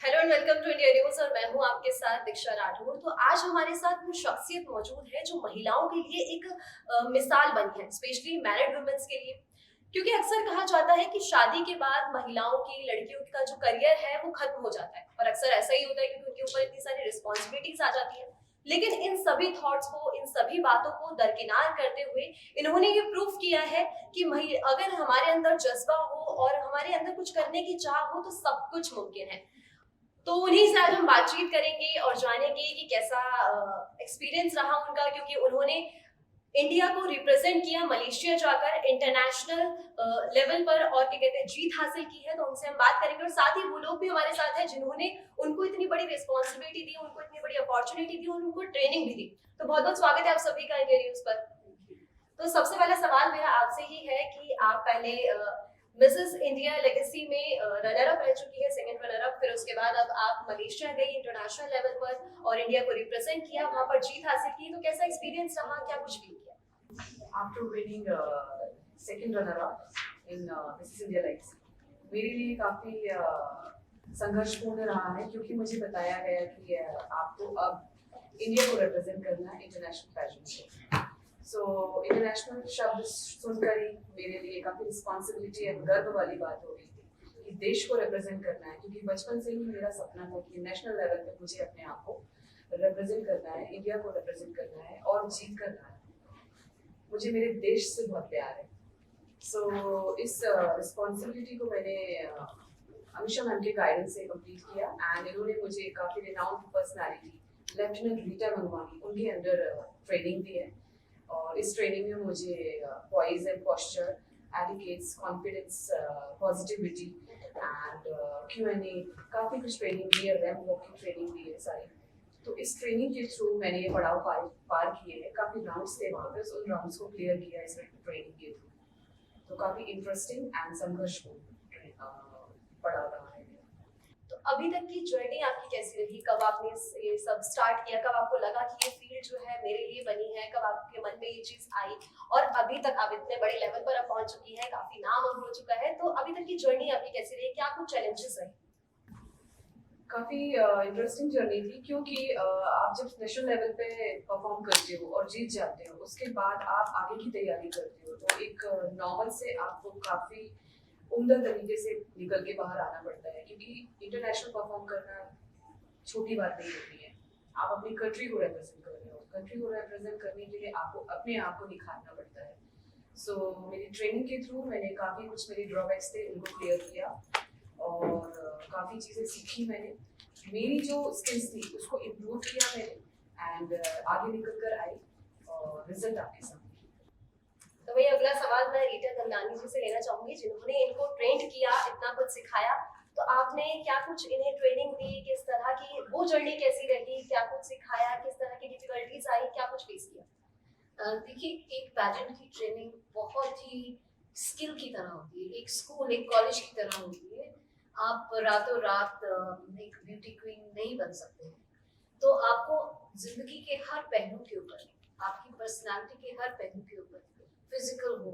Hello and welcome to India News और मैं हूं आपके साथ दीक्षा राठौर। तो आज हमारे साथ वो शख्सियत मौजूद है जो महिलाओं के लिए एक मिसाल बनी है, स्पेशली मैरिड वुमेन्स के लिए। क्योंकि अक्सर कहा जाता है कि शादी के बाद महिलाओं की, लड़कियों का जो करियर है वो खत्म हो जाता है, और अक्सर ऐसा ही होता है क्योंकि उनके ऊपर इतनी सारी रिस्पॉन्सिबिलिटीज आ जाती है। लेकिन इन सभी थॉट्स को, इन सभी बातों को दरकिनार करते हुए इन्होंने ये प्रूफ किया है कि अगर हमारे अंदर जज्बा हो और हमारे अंदर कुछ करने की चाह हो तो सब कुछ मुमकिन है। तो उन्हीं से आज हम बातचीत करेंगे और जानेंगे कि कैसा एक्सपीरियंस रहा उनका, क्योंकि उन्होंने इंडिया को रिप्रेजेंट किया मलेशिया जाकर इंटरनेशनल लेवल पर, और क्या कहते हैं, जीत हासिल की है। तो उनसे हम बात करेंगे और साथ ही वो लोग भी हमारे साथ हैं जिन्होंने उनको इतनी बड़ी रिस्पॉन्सिबिलिटी दी, उनको इतनी बड़ी अपॉर्चुनिटी दी और उनको ट्रेनिंग भी दी। तो बहुत बहुत स्वागत है आप सभी का इंडिया न्यूज पर। तो सबसे पहला सवाल मेरा आपसे ही है कि आप पहले मिसेस इंडिया लेगेसी में रनर अप रह चुकी है, सेकंड रनर अप, फिर उसके बाद अब आप मलेशिया गई इंटरनेशनल लेवल पर और इंडिया को रिप्रेजेंट किया, वहां पर जीत हासिल की। तो कैसा एक्सपीरियंस रहा, क्या कुछ फील किया? After winning second runner-up in Mrs. India Legacy, मेरे लिए काफ़ी संघर्षपूर्ण रहा है क्योंकि मुझे बताया गया कि आपको अब इंडिया को रिप्रेजेंट करना है इंटरनेशनल पैजेंट में। सो इंटरनेशनल शब्द सुनकर ही मेरे लिए काफ़ी रिस्पॉन्सिबिलिटी और गर्व वाली बात हो गई थी कि देश को रिप्रेजेंट करना है, क्योंकि बचपन से ही मेरा सपना था कि नेशनल लेवल पे मुझे अपने आप को रिप्रेजेंट करना है, इंडिया को रिप्रेजेंट करना है और जीत करना है। मुझे मेरे देश से बहुत प्यार है। सो इस रिस्पॉन्सिबिलिटी को मैंने अमीशा मैम के गाइडेंस से कंप्लीट किया एंड इन्होंने मुझे काफ़ी renowned personality lieutenant Rita Gangwani उनके अंडर ट्रेनिंग दी है। और इस ट्रेनिंग में मुझे poise and posture, etiquettes, confidence, positivity and Q&A काफ़ी कुछ ट्रेनिंग दी है, रैंप वॉकिंग ट्रेनिंग दी है सारी। तो इस ट्रेनिंग के थ्रू मैंने ये पड़ाव पार किए हैं। काफ़ी राउंड्स थे वहाँ पे, उन राउंड्स को क्लियर किया इस ट्रेनिंग के थ्रू। तो काफ़ी इंटरेस्टिंग एंड संघर्षपूर्ण पड़ाव रहा है। तो अभी तक की जर्नी आपकी कैसी रही? कब आपने ये सब स्टार्ट किया, कब आपको लगा कि ये फील्ड जो है मेरे लिए बनी है, कब आपके मन में ये चीज आई, और अभी तक आप इतने बड़े लेवल पर अब पहुंच चुकी है, काफी नाम अब हो चुका है, तो अभी तक की जर्नी आपकी कैसी रही? क्या कुछ चैलेंजेस रहे? काफ़ी इंटरेस्टिंग जर्नी थी क्योंकि आप जब नेशनल लेवल पे परफॉर्म करते हो और जीत जाते हो, उसके बाद आप आगे की तैयारी करते हो, तो एक नॉर्मल से आपको काफ़ी उम्दा तरीके से निकल के बाहर आना पड़ता है, क्योंकि इंटरनेशनल परफॉर्म करना छोटी बात नहीं होती है। आप अपनी कंट्री को रिप्रेजेंट कर रहे हो, कंट्री को रिप्रेजेंट करने के लिए आपको अपने आप को निखारना पड़ता है। सो मेरी ट्रेनिंग के थ्रू मैंने काफ़ी कुछ मेरी ड्रॉबैक्स थे उनको क्लियर किया और काफ़ी चीज़ें सीखी मैंने। मेरी जो स्किल्स थी उसको इम्प्रूव किया मैंने एंड आगे निकल कर आई और रिजल्ट आपके सामने। तो वही अगला सवाल मैं रीटा गंगनानी जी से लेना चाहूंगी, जिन्होंने इनको ट्रेंड किया, इतना कुछ सिखाया। तो आपने क्या कुछ इन्हें ट्रेनिंग दी, किस तरह की वो जर्नी कैसी रही, क्या कुछ सिखाया, किस तरह की डिफिकल्टीज आई, क्या कुछ फेस किया? देखिए, एक पैजेंट की ट्रेनिंग बहुत ही स्किल की तरह होती है, एक स्कूल, एक कॉलेज की तरह होती है। आप रातों रात एक ब्यूटी क्वीन नहीं बन सकते। तो आपको जिंदगी के हर पहलू के ऊपर, आपकी पर्सनालिटी के हर पहलू के ऊपर, फिजिकल हो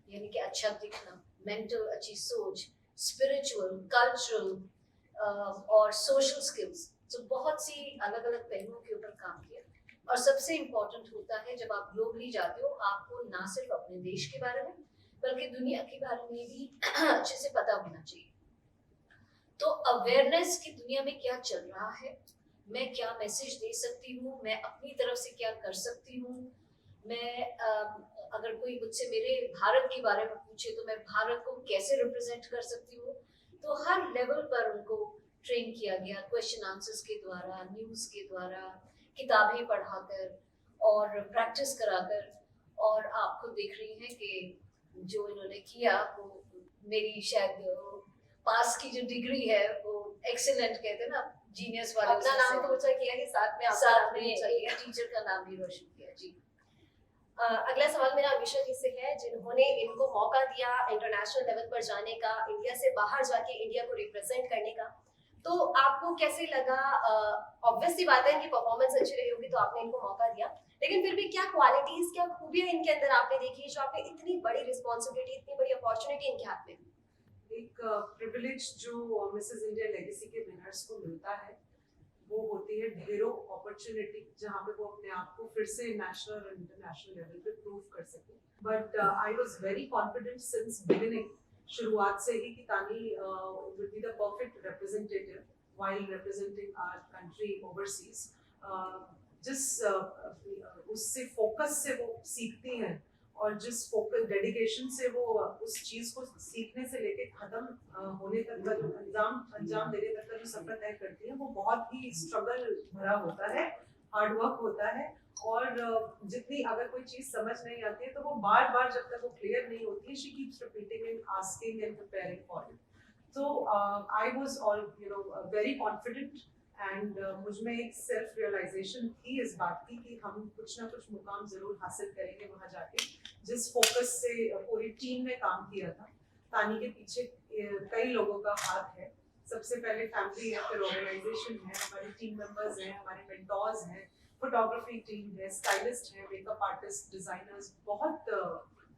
यानी कि अच्छा दिखना, मेंटल अच्छी सोच, स्पिरिचुअल, कल्चरल और सोशल स्किल्स, तो बहुत सी अलग अलग पहलुओं के ऊपर काम किया। और सबसे इम्पोर्टेंट होता है जब आप ग्लोबली जाते हो, आपको ना सिर्फ अपने देश के बारे में बल्कि दुनिया के बारे में भी अच्छे से पता होना चाहिए। तो अवेयरनेस की दुनिया में क्या चल रहा है, मैं क्या मैसेज दे सकती हूँ, मैं अपनी तरफ से क्या कर सकती हूँ, मैं अगर कोई मुझसे मेरे भारत के बारे में पूछे तो मैं भारत को कैसे रिप्रेजेंट कर सकती हूँ। तो हर लेवल पर उनको ट्रेन किया गया, क्वेश्चन आंसर्स के द्वारा, न्यूज़ के द्वारा, किताबें पढ़ाकर और प्रैक्टिस कराकर। और आप खुद देख रही हैं कि जो इन्होंने किया वो मेरी शायद पास की जो डिग्री है वो एक्सीलेंट कहते हैं ना, जीनियस वाले, अपना नाम तो ऊंचा किया कि साथ में आपका साथ नाम भी में ऊंचा किया। टीचर का नाम भी रोशन किया जी। अगला सवाल मेरा अमीशा जी से है, जिन्होंने इनको मौका दिया इंटरनेशनल लेवल पर जाने का, इंडिया से बाहर जाके इंडिया को रिप्रेजेंट करने का। तो आपको कैसे लगा? ऑब्वियस सी बात है इनकी परफॉर्मेंस अच्छी रही होगी तो आपने इनको मौका दिया, लेकिन फिर भी क्या क्वालिटीज, क्या खूबियां इनके अंदर आपने देखी जो आपने इतनी बड़ी रिस्पॉन्सिबिलिटी, इतनी बड़ी अपॉर्चुनिटी इनके हाथ में दी? एक प्रिविलेज जो मिसेस इंडिया लेगेसी के विनर्स को मिलता है वो होती है ढेरों अपॉर्चुनिटी जहाँ पे वो अपने आप को फिर से नेशनल और इंटरनेशनल लेवल पे प्रूव कर सके. But I was very confident since beginning, शुरुआत से ही कि तानी will be the perfect representative while representing our country overseas. जिस उससे फोकस से वो सीखती हैं और जिस फोकस डेडिकेशन से वो उस चीज को सीखने से लेके खत्म होने तक का जो अंजाम देने तक का जो सफर तय करती है वो बहुत ही स्ट्रगल भरा होता है, हार्ड वर्क होता है. और जितनी अगर कोई चीज समझ नहीं आती है तो वो बार बार जब तक वो क्लियर नहीं होती है, she keeps repeating and asking and preparing for it. So I was all very confident and मुझ में एक सेल्फ रियलाइजेशन थी इस बात की कि हम कुछ ना कुछ मुकाम जरूर हासिल करेंगे वहाँ जाके. जिस फोकस से पूरी टीम ने काम किया था, तानी के पीछे कई लोगों का हाथ है. सबसे पहले फैमिली है, फिर ऑर्गेनाइजेशन है, हमारे टीम मेंबर्स हैं, हमारे मेंटोर्स हैं, फोटोग्राफी टीम है, स्टाइलिस्ट है, मेकअप आर्टिस्ट, डिजाइनर्स, बहुत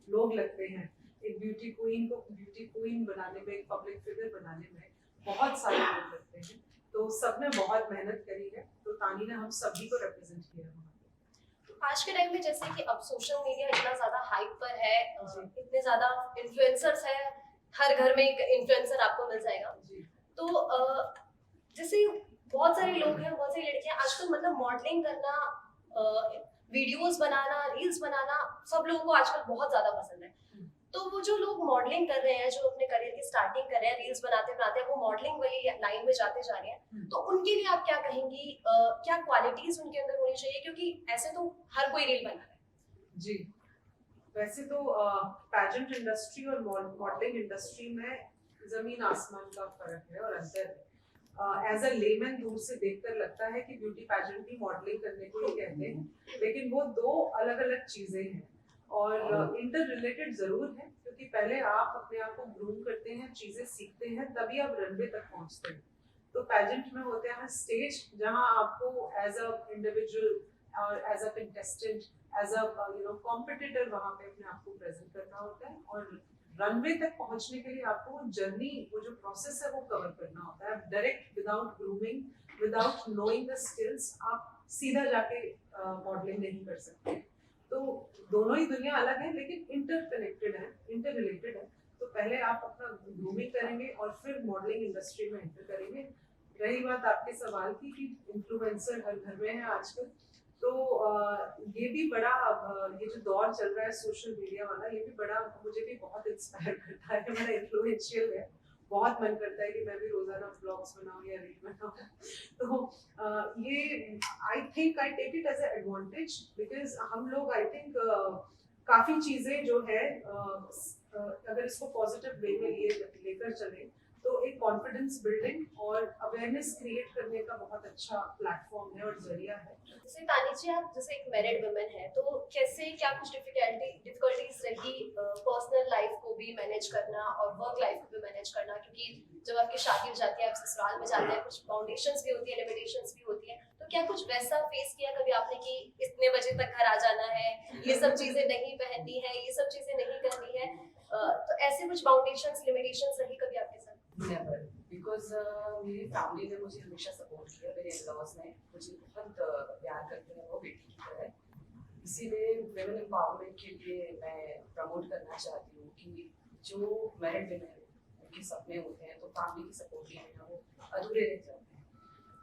लोग लगते हैं. एक ब्यूटी क्वीन को ब्यूटी क्वीन बनाने में, एक पब्लिक फिगर बनाने में बहुत सारे लोग लगते हैं. तो सबने बहुत मेहनत करी है. तो तानी ने हम सभी को रिप्रेजेंट किया है. आज के टाइम में जैसे कि अब सोशल मीडिया इतना ज्यादा हाइप पर है, इतने ज्यादा इन्फ्लुएंसर्स है, हर घर में एक इन्फ्लुएंसर आपको मिल जाएगा. तो जैसे बहुत सारे लोग हैं, बहुत सारी लड़कियां आजकल मतलब मॉडलिंग करना, वीडियोस बनाना, रील्स बनाना सब लोगों को आजकल बहुत ज्यादा पसंद है. तो वो जो लोग मॉडलिंग कर रहे हैं, जो अपने करियर की स्टार्टिंग कर रहे हैं, रील्स बनाते बनाते वो मॉडलिंग वाली लाइन में जाते जा रहे हैं, तो उनके लिए आप क्या कहेंगी? क्या क्वालिटीज उनके अंदर होनी चाहिए? क्योंकि ऐसे तो हर कोई रील बना रहा है. जी, वैसे तो पैजेंट इंडस्ट्री और मॉडलिंग इंडस्ट्री में जमीन आसमान का फर्क है और अंतर है. एज अ लेमैन दूर से देखकर लगता है कि ब्यूटी पैजेंट ही मॉडलिंग करने को ही कहते हैं, लेकिन वो दो अलग अलग चीजें हैं और इंटर रिलेटेड जरूर है. क्योंकि पहले आप अपने आप को ग्रूम करते हैं, चीजें सीखते हैं, तभी आप रनवे तक पहुंचते हैं. तो पैजेंट में होते हैं स्टेज, जहां आपको एज अ इंडिविजुअल और as a contestant, as a competitor वहां पे अपने आप को प्रेजेंट करना होता है. और रनवे तक पहुंचने के लिए आपको वो जर्नी, वो जो प्रोसेस है वो कवर करना होता है. Direct without grooming, without knowing the skills आप सीधा जाके मॉडलिंग नहीं कर सकते. तो दोनों ही दुनिया अलग है लेकिन इंटरकनेक्टेड है, इंटर रिलेटेड है. तो पहले आप अपना ग्रूमिंग करेंगे और फिर मॉडलिंग इंडस्ट्री में एंटर करेंगे. रही बात आपके सवाल की कि इन्फ्लुएंसर हर घर में है आजकल, तो ये भी बड़ा ये जो दौर चल रहा है सोशल मीडिया वाला, ये भी बड़ा मुझे भी बहुत इंस्पायर करता है, बड़ा इन्फ्लुएंशियल है. बहुत मन करता है कि मैं भी रोजाना ब्लॉग्स बनाऊं या रील बनाऊं. तो ये I think I take it as a advantage because हम लोग आई थिंक काफी चीजें जो है अगर इसको पॉजिटिव वे में लेकर चले तो एक कॉन्फिडेंस बिल्डिंग और अवेयरनेस क्रिएट करने का बहुत अच्छा प्लेटफॉर्म है और जरिया है. जैसे तानी जी, आप जैसे एक मैरिड वुमेन है, तो कैसे क्या कुछ डिफिकल्टीज रही पर्सनल लाइफ को भी मैनेज करना और वर्क लाइफ को भी मैनेज करना? क्योंकि जब आपकी शादी हो जाती है, आप ससुराल में जाते हैं, कुछ फाउंडेशंस भी होती है, लिमिटेशंस भी होती है, तो क्या कुछ वैसा फेस किया कभी आपने कि इतने बजे तक घर आ जाना है, ये सब चीजें नहीं पहननी है, ये सब चीजें नहीं करनी है? तो ऐसे कुछ फाउंडेशंस, लिमिटेशंस रही कभी आपके साथ? नेवर, बिकॉज मेरी फैमिली ने मुझे हमेशा सपोर्ट किया. मेरे इन-लॉज ने मुझे बहुत प्यार करते हैं वो बेटी की तरह. इसीलिए वुमेन एम्पावरमेंट के लिए मैं प्रमोट करना चाहती हूँ कि जो मैरिड वुमेन उनके सपने होते हैं तो फैमिली की सपोर्ट के बिना वो अधूरे रह जाते हैं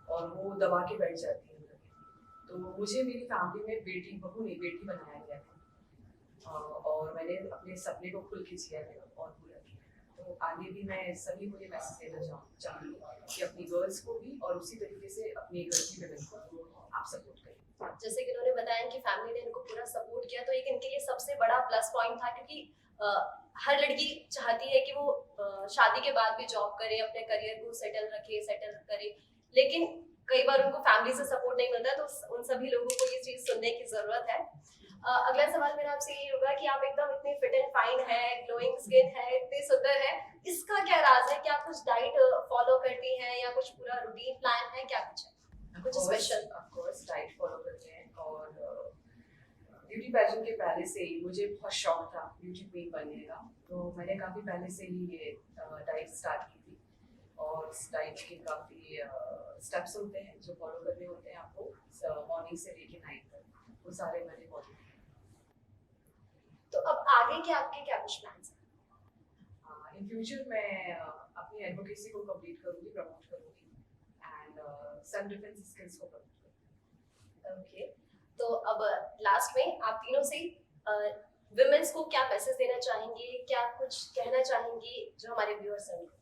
और वो दबा के बैठ जाती है. तो मुझे मेरी फैमिली में बेटी, बहू नहीं बेटी बनाया गया था और मैंने अपने सपने को खुल के जिया है और पूरा किया. तो आगे भी मैं सभी को ये मैसेज देना चाहूँगी कि अपनी गर्ल्स को भी और उसी तरीके से अपनी घर की वुमेन को आप सपोर्ट करें. जैसे कि उन्होंने बताया कि फैमिली ने इनको पूरा सपोर्ट किया, तो एक इनके लिए सबसे बड़ा प्लस पॉइंट था, क्योंकि हर लड़की चाहती है कि वो शादी के बाद भी जॉब करे, अपने करियर को सेटल करे, लेकिन कई बार उनको फैमिली से सपोर्ट नहीं मिलता. तो उन सभी लोगों को ये चीज सुनने की जरूरत है. अगला सवाल मेरा आपसे ये होगा कि आप एकदम इतने फिट एंड फाइन है, ग्लोइंग स्किन है, इतने सुंदर है, इसका क्या राज है? क्या कुछ डाइट फॉलो करती हैं या कुछ पूरा रूटीन प्लान है? क्या कुछ है, कुछ special? Of course diet follow करते हैं और ब्यूटी पैजेंट के पहले से ही मुझे बहुत शौक था ब्यूटी क्वीन बनने का, तो मैंने काफ़ी पहले से ही ये डाइट स्टार्ट की थी। और इस डाइट के काफ़ी स्टेप्स होते हैं जो फॉलो करने होते हैं आपको मॉर्निंग से लेके नाइट तक, वो सारे मैंने फॉलो किए। तो अब आगे के आपके क्या कुछ प्लान्स हैं? इन फ्यूचर मैं अपनी एडवोकेसी को कंप्लीट करूँगी, प्रमोट करूँगी एंड सेल्फ डिफेंस स्किल्स को प्रमोट करूँगी। ओके, तो अब लास्ट में आप तीनों से विमेंस को क्या मैसेज देना चाहेंगे, क्या कुछ कहना चाहेंगे जो हमारे व्यूअर्स हैं उनको,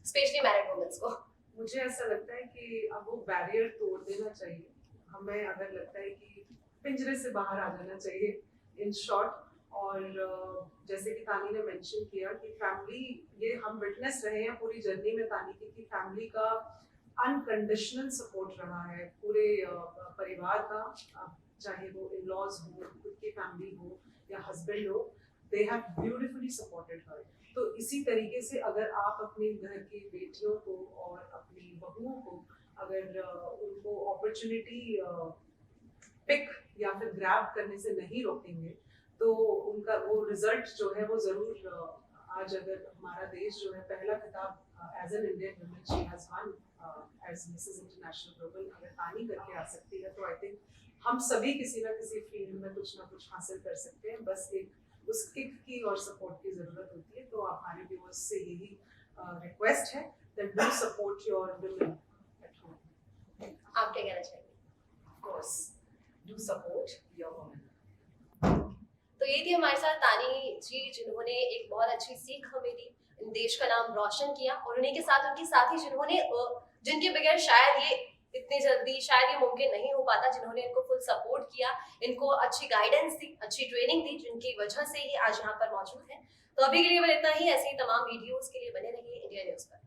स्पेशली मैरिड वुमेन्स को? मुझे ऐसा लगता है कि अब वो बैरियर तोड़ देना चाहिए। हमें अगर लगता है कि पिंजरे से बाहर आ जाना चाहिए इन शॉर्ट। और जैसे कि तानी ने मेंशन किया कि फैमिली, ये हम विटनेस रहे हैं पूरी जर्नी में तानी की फैमिली का अनकंडीशनल सपोर्ट रहा है पूरे परिवार का, चाहे वो इन लॉज हो, खुद की फैमिली हो या हस्बैंड हो, दे हैव ब्यूटिफुली सपोर्टेड हर। तो इसी तरीके से अगर आप अपने घर की बेटियों को और अपनी बहुओं को अगर उनको अपॉर्चुनिटी पिक या फिर ग्रैब करने से नहीं रोकेंगे तो उनका वो रिजल्ट जो है वो जरूर आज अगर हमारा देश जो है पहला खिताब as an Indian women she has won as Mrs International Global अगर तानी करके आ सकती है, तो आई थिंक हम सभी किसी ना किसी फील्ड में कुछ ना कुछ हासिल कर सकते हैं। बस एक उस किक की और सपोर्ट की जरूरत होती है। तो हमारे व्यूअर्स से यही रिक्वेस्ट है that do support your women at home. आप क्या कहना चाहेंगे? Of course do support your women. तो ये थी हमारे साथ तानी जी, जिन्होंने एक बहुत अच्छी सीख हमें दी, देश का नाम रोशन किया, और उन्हीं के साथ उनके साथी जिन्होंने जिनके बगैर शायद ये इतनी जल्दी शायद ये मुमकिन नहीं हो पाता, जिन्होंने इनको फुल सपोर्ट किया, इनको अच्छी गाइडेंस दी, अच्छी ट्रेनिंग दी, जिनकी वजह से ये आज यहाँ पर मौजूद है। तो अभी के लिए बस इतना ही। ऐसे ही तमाम वीडियोस के लिए बने रहिए इंडिया न्यूज़ पर।